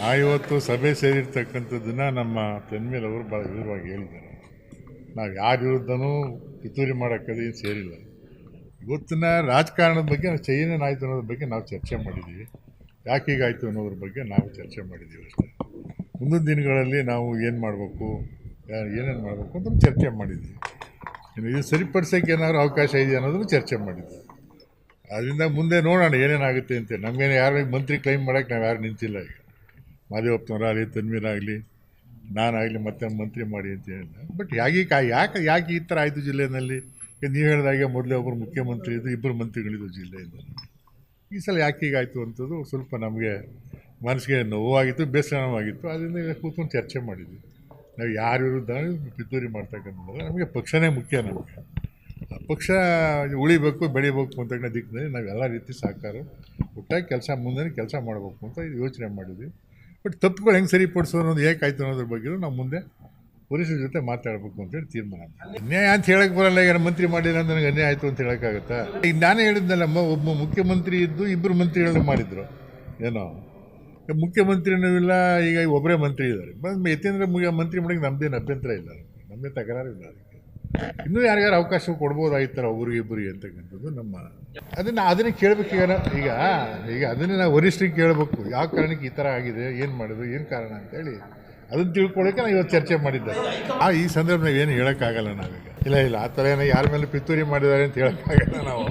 ನಾವಿವತ್ತು ಸಭೆ ಸೇರಿರ್ತಕ್ಕಂಥದ್ದನ್ನು ನಮ್ಮ ತನ್ಮೇಲವರು ಭಾಳ ವಿವರವಾಗಿ ಹೇಳಿದ್ದಾರೆ. ನಾವು ಯಾರ ವಿರುದ್ಧನೂ ಪಿತೂರಿ ಮಾಡೋಕ್ಕದು ಏನು ಸೇರಿಲ್ಲ. ಇವತ್ತಿನ ರಾಜಕಾರಣದ ಬಗ್ಗೆ ಏನೇನಾಯಿತು ಅನ್ನೋದ್ರ ಬಗ್ಗೆ ನಾವು ಚರ್ಚೆ ಮಾಡಿದ್ದೀವಿ. ಯಾಕೆ ಹೀಗಾಯಿತು ಅನ್ನೋದ್ರ ಬಗ್ಗೆ ನಾವು ಚರ್ಚೆ ಮಾಡಿದ್ದೀವಿ ಅಷ್ಟೇ. ಮುಂದಿನ ದಿನಗಳಲ್ಲಿ ನಾವು ಏನು ಮಾಡಬೇಕು, ಏನೇನು ಮಾಡಬೇಕು ಅಂತ ಚರ್ಚೆ ಮಾಡಿದ್ದೀವಿ. ಇದು ಸರಿಪಡಿಸೋಕ್ಕೆ ಏನಾದ್ರು ಅವಕಾಶ ಇದೆ ಅನ್ನೋದನ್ನು ಚರ್ಚೆ ಮಾಡಿದ್ದೀವಿ. ಅದರಿಂದ ಮುಂದೆ ನೋಡೋಣ ಏನೇನಾಗುತ್ತೆ ಅಂತ. ನಮಗೇನು ಯಾರು ಮಂತ್ರಿ ಕ್ಲೈಮ್ ಮಾಡೋಕ್ಕೆ ನಾವು ಯಾರು ನಿಂತಿಲ್ಲ. ಈಗ ಮಾದೇವಪ್ಪನವರಾಗಲಿ, ತನ್ವೀರಾಗಲಿ, ನಾನಾಗಲಿ ಮತ್ತೆ ಮಂತ್ರಿ ಮಾಡಿ ಅಂತ ಹೇಳಿಲ್ಲ. ಬಟ್ ಯಾಕೆ ಈ ಥರ ಆಯಿತು ಜಿಲ್ಲೆಯಲ್ಲಿ? ನೀವು ಹೇಳಿದಾಗೆ ಮೊದಲೇ ಒಬ್ಬರು ಮುಖ್ಯಮಂತ್ರಿ ಇದ್ದು, ಇಬ್ಬರು ಮಂತ್ರಿಗಳಿದ್ದು ಜಿಲ್ಲೆಯಿಂದ. ಈ ಸಲ ಯಾಕೆ ಹೀಗಾಯಿತು ಅಂಥದ್ದು ಸ್ವಲ್ಪ ನಮಗೆ ಮನಸ್ಸಿಗೆ ನೋವಾಗಿತ್ತು, ಬೇಸರವಾಗಿತ್ತು. ಅದರಿಂದ ಈಗ ಕೂತ್ಕೊಂಡು ಚರ್ಚೆ ಮಾಡಿದ್ವಿ. ನಾವು ಯಾರ ವಿರುದ್ಧ ಪಿತೂರಿ ಮಾಡ್ತಕ್ಕಂಥದ್ದು ನಮಗೆ ಪಕ್ಷನೇ ಮುಖ್ಯ. ನಮಗೆ ಆ ಪಕ್ಷ ಉಳಿಬೇಕು, ಬೆಳಿಬೇಕು ಅಂತ ದಿಕ್ಕಿನಲ್ಲಿ ನಾವೆಲ್ಲ ರೀತಿ ಸಹಕಾರ ಒಟ್ಟಾಗಿ ಮುಂದೆ ಕೆಲಸ ಮಾಡಬೇಕು ಅಂತ ಯೋಚನೆ ಮಾಡಿದ್ವಿ. ಬಟ್ ತಪ್ಪುಗಳು ಹೆಂಗೆ ಸರಿಪಡಿಸೋದು ಅನ್ನೋದು ಏಕಾಯ್ತು ಅನ್ನೋದ್ರ ಬಗ್ಗೆ ನಾವು ಮುಂದೆ ಪೊಲೀಸರ ಜೊತೆ ಮಾತಾಡಬೇಕು ಅಂತೇಳಿ ತೀರ್ಮಾನ. ಅನ್ಯಾಯ ಅಂತ ಹೇಳಕ್ಕೆ ಬರಲ್ಲ. ಈಗ ಮಂತ್ರಿ ಮಾಡಿಲ್ಲ ಅಂತ ನನಗೆ ಅನ್ಯಾಯ ಆಯಿತು ಅಂತ ಹೇಳೋಕ್ಕಾಗತ್ತಾ? ಈಗ ನಾನೇ ಹೇಳಿದ್ನಲ್ಲಮ್ಮ, ಒಬ್ಬ ಮುಖ್ಯಮಂತ್ರಿ ಇದ್ದು ಇಬ್ಬರು ಮಂತ್ರಿಗಳನ್ನ ಮಾಡಿದ್ರು. ಏನೋ ಮುಖ್ಯಮಂತ್ರಿನೂ ಇಲ್ಲ, ಈಗ ಒಬ್ಬರೇ ಮಂತ್ರಿ ಇದ್ದಾರೆ. ಯತೀಂದ್ರ ಮಂತ್ರಿ ಮಾಡೋಕ್ಕೆ ನಮ್ಮದೇನು ಅಭ್ಯಂತರ ಇಲ್ಲ, ನಮ್ಮದೇ ತಕರಾರು ಇಲ್ಲ. ಅದಕ್ಕೆ ಇನ್ನೂ ಯಾರ್ಯಾರು ಅವಕಾಶ ಕೊಡ್ಬೋದಾಗಿತ್ತಾರೆ ಒಬ್ರಿಗಿಬ್ಬರಿಗೆ ಅಂತಕ್ಕಂಥದ್ದು ನಮ್ಮ ಅದನ್ನೇ ಕೇಳಬೇಕು. ಈಗ ಅದನ್ನೇ ನಾವು ವರಿಷ್ಠರಿಗೆ ಕೇಳಬೇಕು, ಯಾವ ಕಾರಣಕ್ಕೆ ಈ ಥರ ಆಗಿದೆ, ಏನು ಮಾಡಿದ್ರು, ಏನು ಕಾರಣ ಅಂತೇಳಿ ಅದನ್ನು ತಿಳ್ಕೊಳ್ಳೋಕೆ ನಾವು ಇವತ್ತು ಚರ್ಚೆ ಮಾಡಿದ್ದಾರೆ. ಈ ಸಂದರ್ಭದಾಗ ಏನು ಹೇಳೋಕ್ಕಾಗಲ್ಲ ನಾವೀಗ. ಇಲ್ಲ ಆ ಥರ ಏನೋ ಯಾರ ಮೇಲೆ ಪಿತೂರಿ ಮಾಡಿದ್ದಾರೆ ಅಂತ ಹೇಳೋಕ್ಕಾಗಲ್ಲ ನಾವು.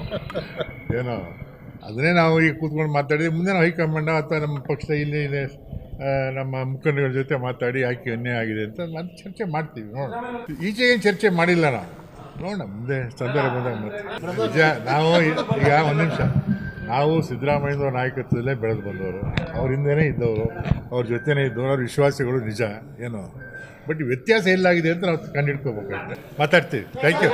ಏನೋ ಅದನ್ನೇ ನಾವು ಈಗ ಕೂತ್ಕೊಂಡು ಮಾತಾಡಿದ್ವಿ. ಮುಂದೆ ನಾವು ಹೈಕಮಾಂಡ್ ಅಥವಾ ನಮ್ಮ ಪಕ್ಷದ ಇಲ್ಲಿ ನಮ್ಮ ಮುಖಂಡಗಳ ಜೊತೆ ಮಾತಾಡಿ ಯಾಕೆ ಅನ್ಯಾಯ ಆಗಿದೆ ಅಂತ ಮತ್ತೆ ಚರ್ಚೆ ಮಾಡ್ತೀವಿ. ನೋಡೋಣ. ಈಚೆ ಏನು ಚರ್ಚೆ ಮಾಡಿಲ್ಲ ನಾವು. ನೋಡೋಣ ಮುಂದೆ ಸಂದರ್ಭ ಬಂದಾಗ ಮತ್ತೆ ನಿಜ. ನಾವು ಈಗ ಒಂದು ನಿಮಿಷ, ನಾವು ಸಿದ್ದರಾಮಯ್ಯನವ್ರ ನಾಯಕತ್ವದಲ್ಲೇ ಬೆಳೆದು ಬಂದವರು, ಅವ್ರ ಹಿಂದೆನೇ ಇದ್ದವರು, ಅವ್ರ ಜೊತೆನೇ ಇದ್ದವರು, ಅವ್ರ ವಿಶ್ವಾಸಿಗಳು ನಿಜ. ಏನೋ ಬಟ್ ವ್ಯತ್ಯಾಸ ಎಲ್ಲಾಗಿದೆ ಅಂತ ನಾವು ಕಂಡು ಹಿಡ್ಕೋಬೇಕಾಗುತ್ತೆ. ಮಾತಾಡ್ತೀವಿ. Thank you.